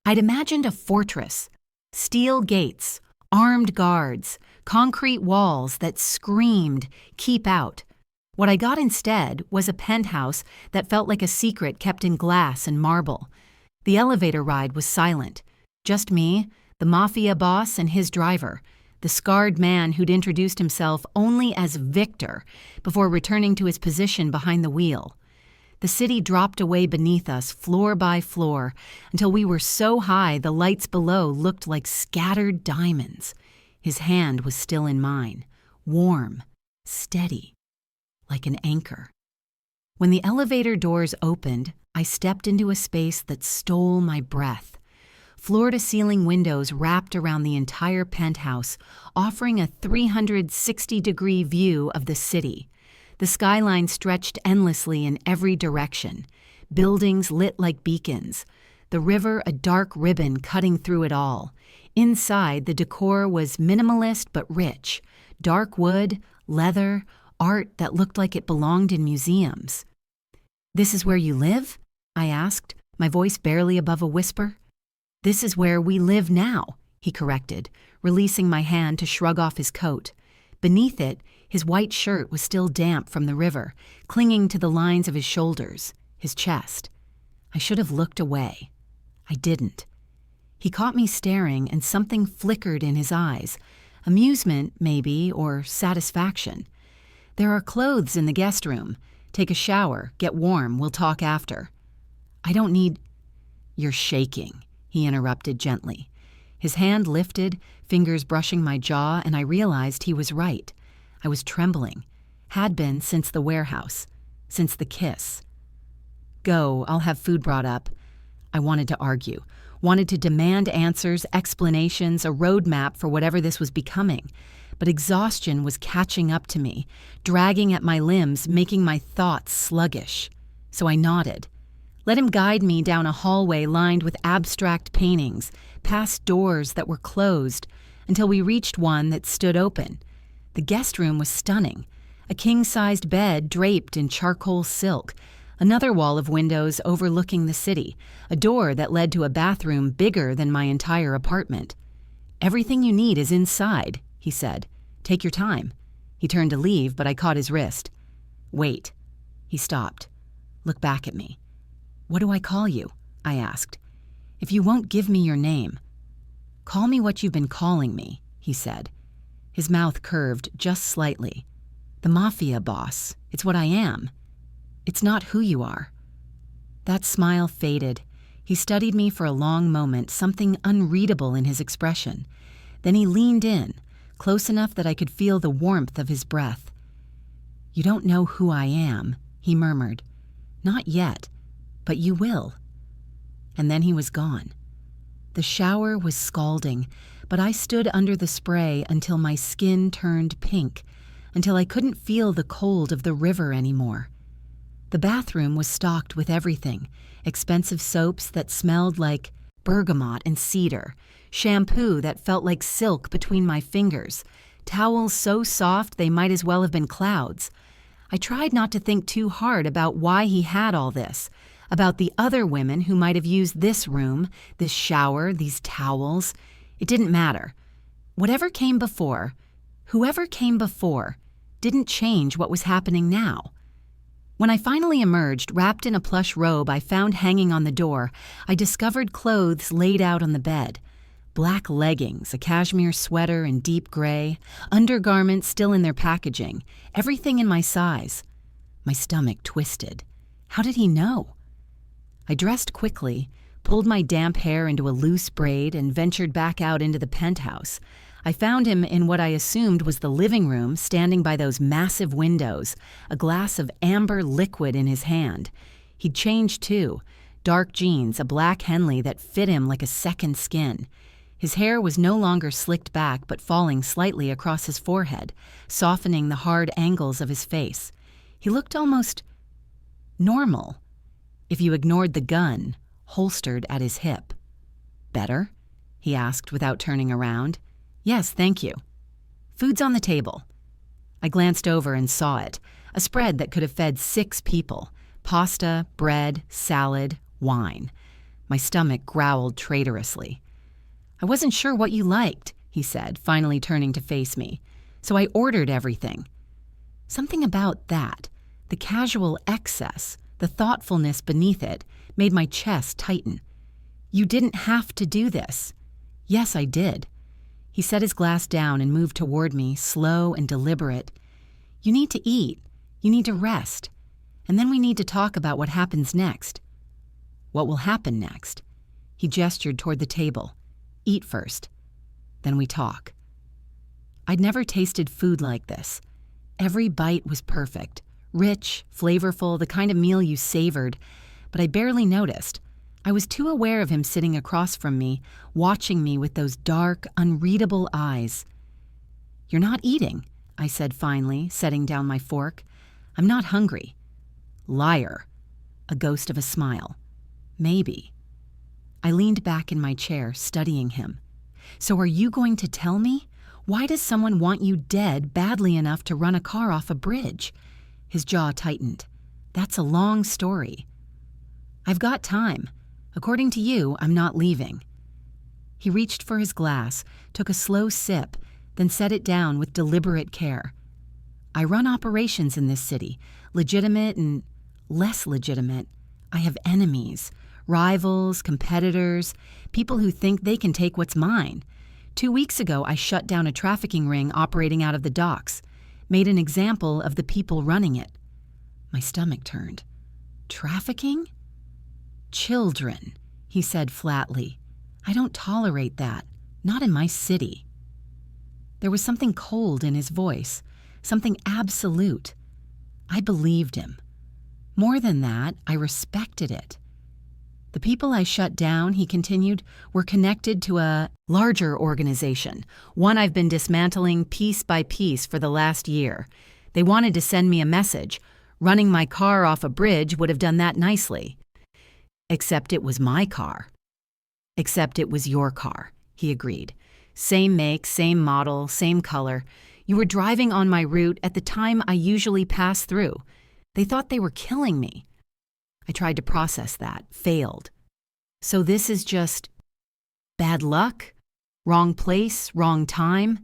I'd imagined a fortress, steel gates, armed guards, concrete walls that screamed, "Keep out." What I got instead was a penthouse that felt like a secret kept in glass and marble. The elevator ride was silent. Just me, the Mafia boss, and his driver, the scarred man who'd introduced himself only as Victor before returning to his position behind the wheel. The city dropped away beneath us, floor by floor, until we were so high the lights below looked like scattered diamonds. His hand was still in mine, warm, steady, like an anchor. When the elevator doors opened, I stepped into a space that stole my breath. Floor-to-ceiling windows wrapped around the entire penthouse, offering a 360-degree view of the city. The skyline stretched endlessly in every direction, buildings lit like beacons, the river a dark ribbon cutting through it all. Inside, the decor was minimalist but rich, dark wood, leather, art that looked like it belonged in museums. "This is where you live?" I asked, my voice barely above a whisper. "This is where we live now," he corrected, releasing my hand to shrug off his coat. Beneath it, his white shirt was still damp from the river, clinging to the lines of his shoulders, his chest. I should have looked away. I didn't. He caught me staring, and something flickered in his eyes. Amusement, maybe, or satisfaction. "There are clothes in the guest room. Take a shower, get warm, we'll talk after." "I don't need—" "You're shaking," he interrupted gently. His hand lifted, fingers brushing my jaw, and I realized he was right. I was trembling. Had been since the warehouse. Since the kiss. "Go, I'll have food brought up." I wanted to argue. Wanted to demand answers, explanations, a roadmap for whatever this was becoming. But exhaustion was catching up to me, dragging at my limbs, making my thoughts sluggish. So I nodded. Let him guide me down a hallway lined with abstract paintings, past doors that were closed, until we reached one that stood open. The guest room was stunning. A king-sized bed draped in charcoal silk, another wall of windows overlooking the city, a door that led to a bathroom bigger than my entire apartment. "Everything you need is inside," he said. "Take your time." He turned to leave, but I caught his wrist. "Wait." He stopped. "Look back at me." "What do I call you?" I asked. "If you won't give me your name." "Call me what you've been calling me," he said. His mouth curved just slightly. "The Mafia boss. It's what I am. It's not who you are." That smile faded. He studied me for a long moment, something unreadable in his expression. Then he leaned in, close enough that I could feel the warmth of his breath. "You don't know who I am," he murmured. "Not yet, but you will." And then he was gone. The shower was scalding, but I stood under the spray until my skin turned pink, until I couldn't feel the cold of the river anymore. The bathroom was stocked with everything, expensive soaps that smelled like bergamot and cedar, shampoo that felt like silk between my fingers, towels so soft they might as well have been clouds. I tried not to think too hard about why he had all this, about the other women who might have used this room, this shower, these towels. It didn't matter. Whatever came before, whoever came before, didn't change what was happening now. When I finally emerged, wrapped in a plush robe I found hanging on the door, I discovered clothes laid out on the bed. Black leggings, a cashmere sweater in deep gray, undergarments still in their packaging, everything in my size. My stomach twisted. How did he know? I dressed quickly, pulled my damp hair into a loose braid, and ventured back out into the penthouse. I found him in what I assumed was the living room, standing by those massive windows, a glass of amber liquid in his hand. He'd changed too. Dark jeans, a black Henley that fit him like a second skin. His hair was no longer slicked back but falling slightly across his forehead, softening the hard angles of his face. He looked almost normal, if you ignored the gun, holstered at his hip. "Better?" he asked without turning around. "Yes, thank you." "Food's on the table." I glanced over and saw it, a spread that could have fed 6 people. Pasta, bread, salad, wine. My stomach growled traitorously. "I wasn't sure what you liked," he said, finally turning to face me, "so I ordered everything." Something about that, the casual excess, the thoughtfulness beneath it, made my chest tighten. "You didn't have to do this." "Yes, I did." He set his glass down and moved toward me, slow and deliberate. "You need to eat. You need to rest. And then we need to talk about what happens next." "What will happen next?" He gestured toward the table. "Eat first. Then we talk." I'd never tasted food like this. Every bite was perfect, rich, flavorful, the kind of meal you savored, but I barely noticed. I was too aware of him sitting across from me, watching me with those dark, unreadable eyes. "You're not eating," I said finally, setting down my fork. "I'm not hungry." "Liar." A ghost of a smile. "Maybe." I leaned back in my chair, studying him. "So are you going to tell me? Why does someone want you dead badly enough to run a car off a bridge?" His jaw tightened. "That's a long story." "I've got time. According to you, I'm not leaving." He reached for his glass, took a slow sip, then set it down with deliberate care. "I run operations in this city, legitimate and less legitimate. I have enemies, rivals, competitors, people who think they can take what's mine. 2 weeks ago, I shut down a trafficking ring operating out of the docks, made an example of the people running it." My stomach turned. "Trafficking?" "Children," he said flatly. "I don't tolerate that. Not in my city." There was something cold in his voice, something absolute. I believed him. More than that, I respected it. "The people I shut down," he continued, "were connected to a larger organization, one I've been dismantling piece by piece for the last year. They wanted to send me a message. Running my car off a bridge would have done that nicely. Except it was my car." "Except it was your car," he agreed. "Same make, same model, same color. You were driving on my route at the time I usually pass through. They thought they were killing me." I tried to process that, failed. "So this is just bad luck? Wrong place, wrong time?"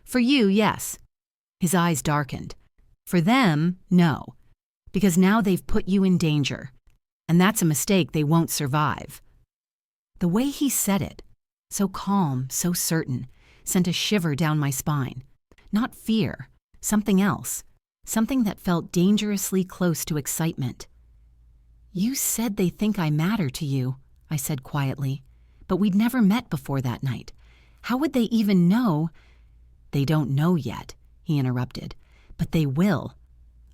"For you, yes." His eyes darkened. "For them, no. Because now they've put you in danger. And that's a mistake they won't survive." The way he said it, so calm, so certain, sent a shiver down my spine. Not fear, something else, something that felt dangerously close to excitement. "You said they think I matter to you," I said quietly, "but we'd never met before that night. How would they even know?" "They don't know yet," he interrupted, "but they will.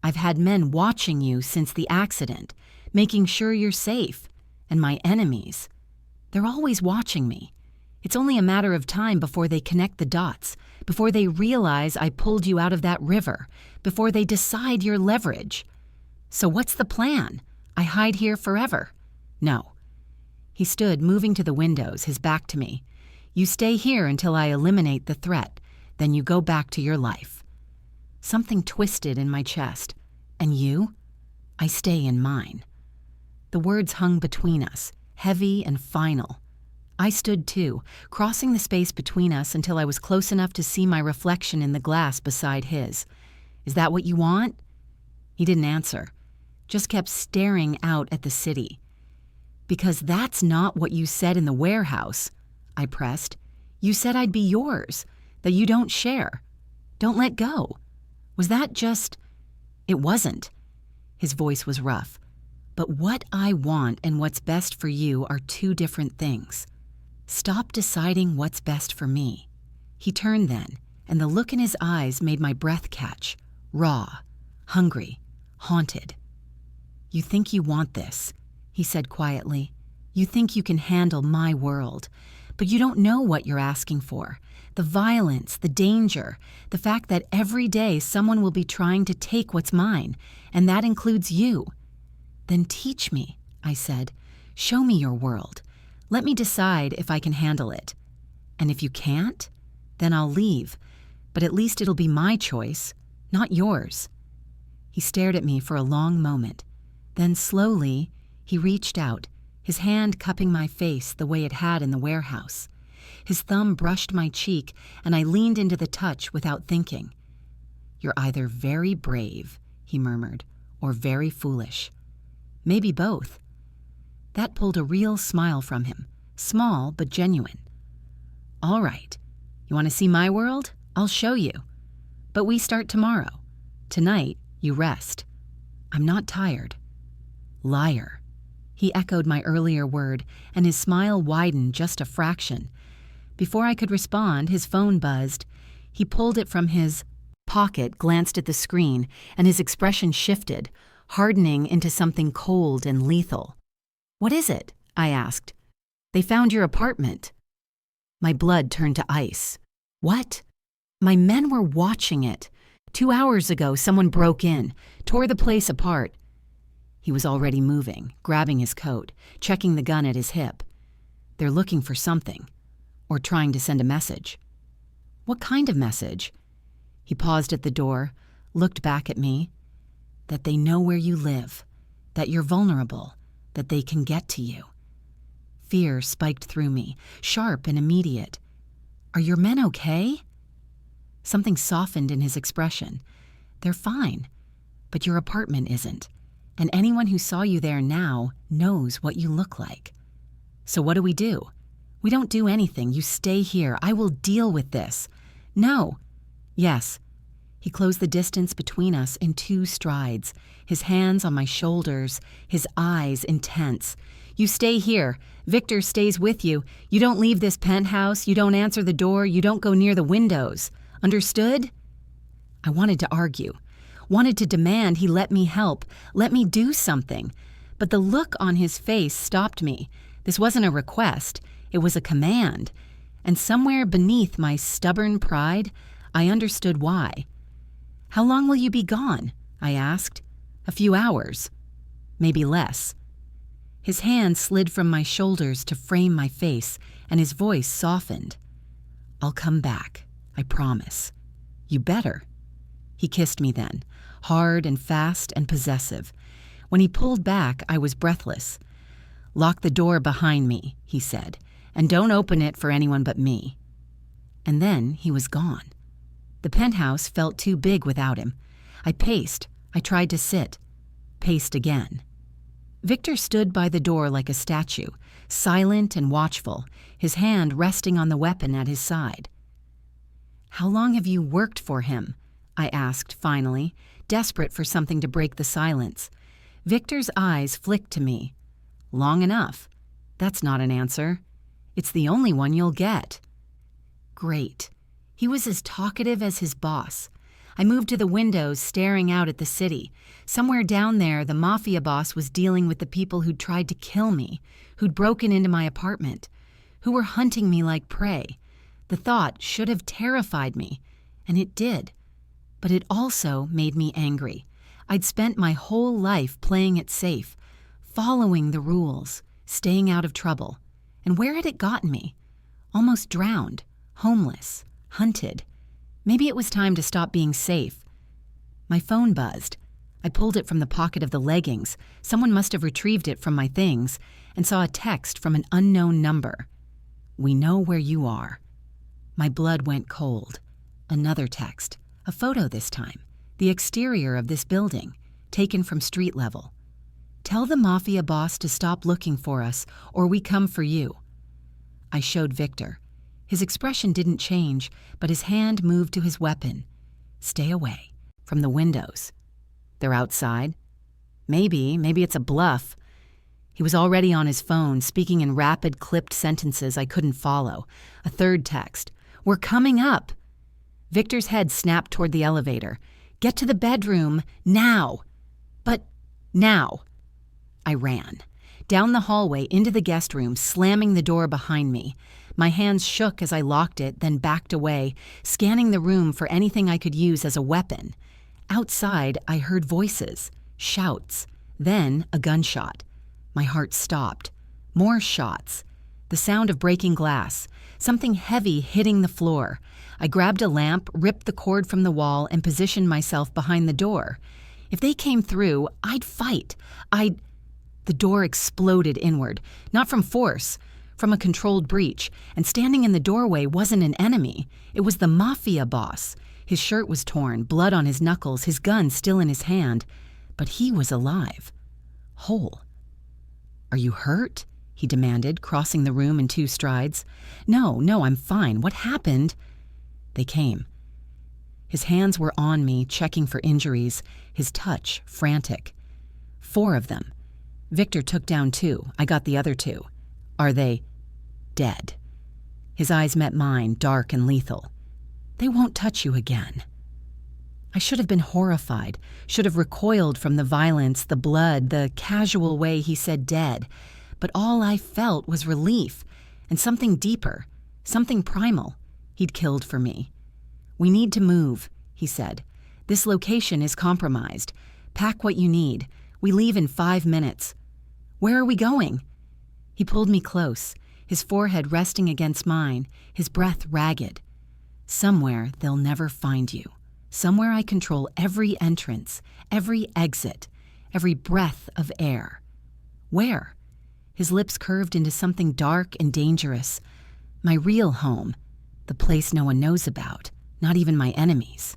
I've had men watching you since the accident, making sure you're safe. And my enemies, they're always watching me. It's only a matter of time before they connect the dots, before they realize I pulled you out of that river, before they decide your leverage. So what's the plan? I hide here forever?" "No." He stood, moving to the windows, his back to me. "You stay here until I eliminate the threat. Then you go back to your life." Something twisted in my chest. "And you?" "I stay in mine." The words hung between us, heavy and final. I stood too, crossing the space between us until I was close enough to see my reflection in the glass beside his. "Is that what you want?" He didn't answer, just kept staring out at the city. "Because that's not what you said in the warehouse," I pressed. "You said I'd be yours, that you don't share. Don't let go. Was that just—" "It wasn't." His voice was rough. "But what I want and what's best for you are two different things. Stop deciding what's best for me." He turned then, and the look in his eyes made my breath catch, raw, hungry, haunted. "You think you want this," he said quietly. "You think you can handle my world, but you don't know what you're asking for. The violence, the danger, the fact that every day someone will be trying to take what's mine, and that includes you." "Then teach me," I said. "Show me your world. Let me decide if I can handle it. And if you can't, then I'll leave, but at least it'll be my choice, not yours." He stared at me for a long moment. Then slowly, he reached out, his hand cupping my face the way it had in the warehouse. His thumb brushed my cheek, and I leaned into the touch without thinking. "You're either very brave," he murmured, "or very foolish. Maybe both." That pulled a real smile from him, small but genuine. "All right. You want to see my world? I'll show you. But we start tomorrow. Tonight, you rest." "I'm not tired." "Liar." He echoed my earlier word, and his smile widened just a fraction. Before I could respond, his phone buzzed. He pulled it from his pocket, glanced at the screen, and his expression shifted, hardening into something cold and lethal. "What is it?" I asked. "They found your apartment." My blood turned to ice. "What?" "My men were watching it. 2 hours ago, someone broke in, tore the place apart." He was already moving, grabbing his coat, checking the gun at his hip. "They're looking for something, or trying to send a message." "What kind of message?" He paused at the door, looked back at me. "That they know where you live, that you're vulnerable, that they can get to you." Fear spiked through me, sharp and immediate. "Are your men okay?" Something softened in his expression. "They're fine, but your apartment isn't, and anyone who saw you there now knows what you look like." "So what do?" "We don't do anything. You stay here. I will deal with this." "No." "Yes." He closed the distance between us in 2 strides, his hands on my shoulders, his eyes intense. "You stay here. Victor stays with you. You don't leave this penthouse. You don't answer the door. You don't go near the windows. Understood?" I wanted to argue, wanted to demand he let me help, let me do something. But the look on his face stopped me. This wasn't a request. It was a command. And somewhere beneath my stubborn pride, I understood why. "How long will you be gone?" I asked. "A few hours. Maybe less." His hand slid from my shoulders to frame my face, and his voice softened. "I'll come back, I promise." "You better." He kissed me then, hard and fast and possessive. When he pulled back, I was breathless. "Lock the door behind me," he said, "and don't open it for anyone but me." And then he was gone. The penthouse felt too big without him. I paced. I tried to sit. Paced again. Victor stood by the door like a statue, silent and watchful, his hand resting on the weapon at his side. "How long have you worked for him?" I asked finally, desperate for something to break the silence. Victor's eyes flicked to me. "Long enough." "That's not an answer." "It's the only one you'll get." Great. He was as talkative as his boss. I moved to the windows, staring out at the city. Somewhere down there, the Mafia boss was dealing with the people who'd tried to kill me, who'd broken into my apartment, who were hunting me like prey. The thought should have terrified me, and it did. But it also made me angry. I'd spent my whole life playing it safe, following the rules, staying out of trouble. And where had it gotten me? Almost drowned, homeless, hunted. Maybe it was time to stop being safe. My phone buzzed. I pulled it from the pocket of the leggings. Someone must have retrieved it from my things, and saw a text from an unknown number. "We know where you are." My blood went cold. Another text. A photo this time. The exterior of this building, taken from street level. "Tell the Mafia boss to stop looking for us, or we come for you." I showed Victor. His expression didn't change, but his hand moved to his weapon. "Stay away. From the windows." "They're outside?" Maybe it's a bluff." He was already on his phone, speaking in rapid, clipped sentences I couldn't follow. A third text. "We're coming up." Victor's head snapped toward the elevator. "Get to the bedroom, now." "But now." I ran. Down the hallway, into the guest room, slamming the door behind me. My hands shook as I locked it, then backed away, scanning the room for anything I could use as a weapon. Outside, I heard voices, shouts, then a gunshot. My heart stopped. More shots. The sound of breaking glass. Something heavy hitting the floor. I grabbed a lamp, ripped the cord from the wall, and positioned myself behind the door. If they came through, I'd fight. The door exploded inward, not from force, from a controlled breach, and standing in the doorway wasn't an enemy. It was the Mafia boss. His shirt was torn, blood on his knuckles, his gun still in his hand. But he was alive. Whole. "Are you hurt?" he demanded, crossing the room in 2 strides. No, I'm fine. What happened?" They came. His hands were on me, checking for injuries, his touch frantic. 4 of them. Victor took down 2. I got the other 2. "Are they dead?" His eyes met mine, dark and lethal. "They won't touch you again." I should have been horrified, should have recoiled from the violence, the blood, the casual way he said dead. But all I felt was relief, and something deeper, something primal. He'd killed for me. "We need to move," he said. "This location is compromised. Pack what you need. We leave in 5 minutes." "Where are we going?" He pulled me close, his forehead resting against mine, his breath ragged. "Somewhere they'll never find you. Somewhere I control every entrance, every exit, every breath of air." "Where?" His lips curved into something dark and dangerous. "My real home, the place no one knows about, not even my enemies."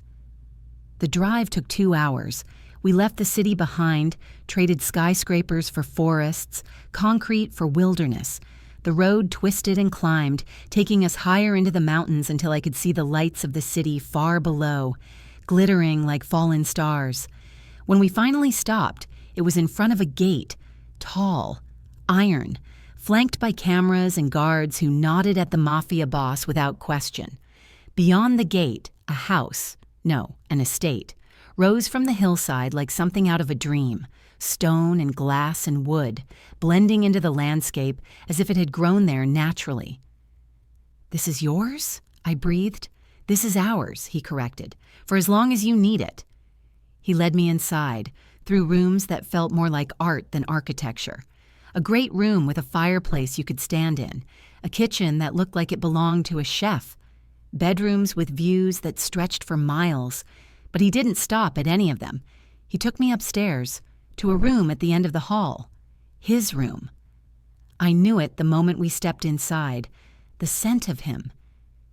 The drive took 2 hours. We left the city behind, traded skyscrapers for forests, concrete for wilderness. The road twisted and climbed, taking us higher into the mountains until I could see the lights of the city far below, glittering like fallen stars. When we finally stopped, it was in front of a gate, tall, iron, flanked by cameras and guards who nodded at the Mafia boss without question. Beyond the gate, a house, no, an estate, rose from the hillside like something out of a dream, stone and glass and wood, blending into the landscape as if it had grown there naturally. "This is yours?" I breathed. "This is ours," he corrected, "for as long as you need it." He led me inside, through rooms that felt more like art than architecture. A great room with a fireplace you could stand in, a kitchen that looked like it belonged to a chef, bedrooms with views that stretched for miles. But he didn't stop at any of them. He took me upstairs, to a room at the end of the hall. His room. I knew it the moment we stepped inside. The scent of him.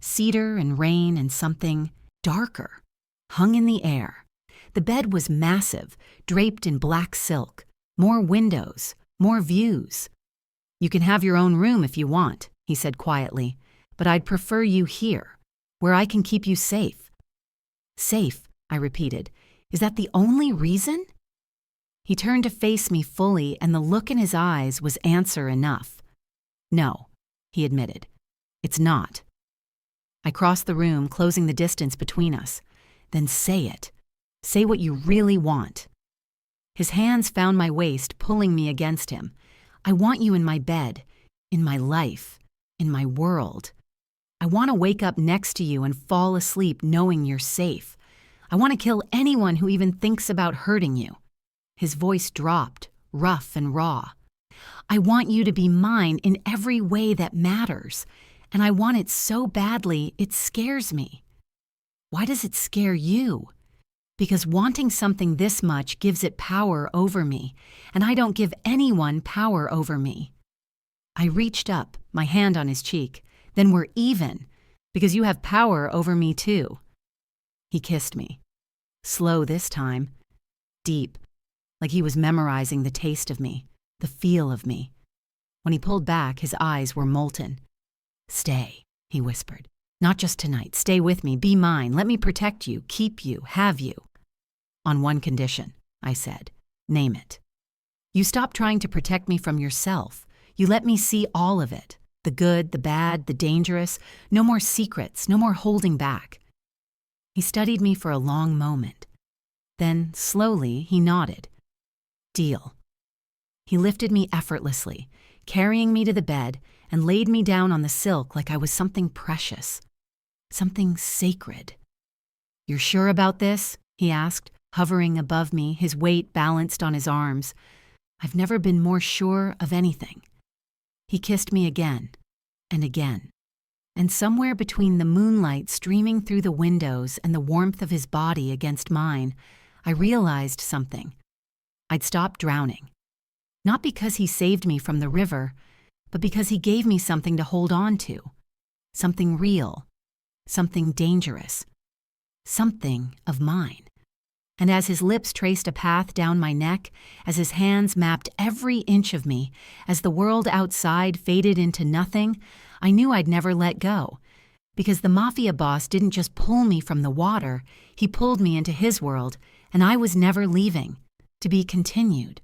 Cedar and rain and something darker, hung in the air. The bed was massive, draped in black silk. More windows, more views. "You can have your own room if you want," he said quietly, "but I'd prefer you here, where I can keep you safe." "Safe," I repeated. "Is that the only reason?" He turned to face me fully, and the look in his eyes was answer enough. "No," he admitted. "It's not." I crossed the room, closing the distance between us. "Then say it. Say what you really want." His hands found my waist, pulling me against him. "I want you in my bed, in my life, in my world. I want to wake up next to you and fall asleep knowing you're safe. I want to kill anyone who even thinks about hurting you." His voice dropped, rough and raw. "I want you to be mine in every way that matters, and I want it so badly it scares me." "Why does it scare you?" "Because wanting something this much gives it power over me, and I don't give anyone power over me." I reached up, my hand on his cheek. "Then we're even, because you have power over me too." He kissed me. Slow this time. Deep, like he was memorizing the taste of me, the feel of me. When he pulled back, his eyes were molten. "Stay," he whispered. "Not just tonight. Stay with me. Be mine. Let me protect you, keep you, have you." "On one condition," I said. "Name it." "You stop trying to protect me from yourself. You let me see all of it. The good, the bad, the dangerous. No more secrets, no more holding back." He studied me for a long moment. Then, slowly, he nodded. "Deal." He lifted me effortlessly, carrying me to the bed, and laid me down on the silk like I was something precious, something sacred. "You're sure about this?" he asked, hovering above me, his weight balanced on his arms. "I've never been more sure of anything." He kissed me again and again, and somewhere between the moonlight streaming through the windows and the warmth of his body against mine, I realized something. I'd stopped drowning. Not because he saved me from the river, but because he gave me something to hold on to. Something real. Something dangerous. Something of mine. And as his lips traced a path down my neck, as his hands mapped every inch of me, as the world outside faded into nothing, I knew I'd never let go. Because the Mafia boss didn't just pull me from the water, he pulled me into his world, and I was never leaving. To be continued.